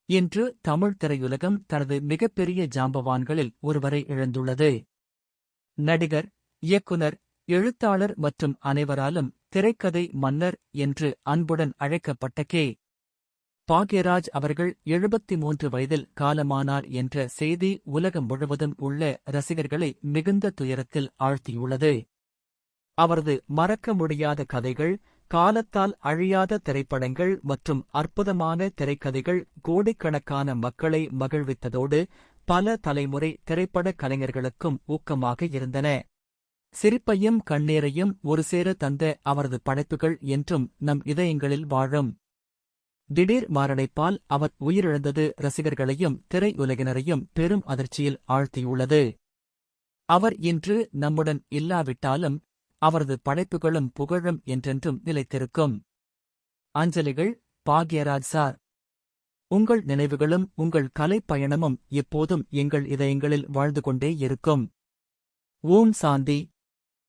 இன்று தமிழ் திரையுலகம் தனது மிகப்பெரிய ஜாம்பவான்களில் ஒருவரை இழந்துள்ளது. நடிகர், இயக்குனர், எழுத்தாளர் மற்றும் அனைவராலும் திரைக்கதை மன்னர் என்று அன்புடன் அழைக்கப்பட்ட கே. பாக்யராஜ் அவர்கள் 73 வயதில் காலமானார் என்ற செய்தி உலகம் முழுவதும் உள்ள ரசிகர்களை மிகுந்த துயரத்தில் ஆழ்த்தியுள்ளது. அவரது மறக்க முடியாத கதைகள், காலத்தால் அழியாத திரைப்படங்கள் மற்றும் அற்புதமான திரைக்கதைகள் கோடிக்கணக்கான மக்களை மகிழ்வித்ததோடு பல தலைமுறை திரைப்படக் கலைஞர்களுக்கும் ஊக்கமாக இருந்தன. சிரிப்பையும் கண்ணீரையும் ஒருசேர தந்த அவரது படைப்புகள் என்றும் நம் இதயங்களில் வாழும். திடீர் மாரடைப்பால் அவர் உயிரிழந்தது ரசிகர்களையும் திரையுலகினரையும் பெரும் அதிர்ச்சியில் ஆழ்த்தியுள்ளது. அவர் இன்று நம்முடன் இல்லாவிட்டாலும் அவரது படைப்புகளும் புகழும் என்றென்றும் நிலைத்திருக்கும். அஞ்சலிகள், பாக்யராஜ் சார். உங்கள் நினைவுகளும் உங்கள் கலைப் பயணமும் எப்போதும் எங்கள் இதயங்களில் வாழ்ந்து கொண்டே இருக்கும். ஓம் சாந்தி.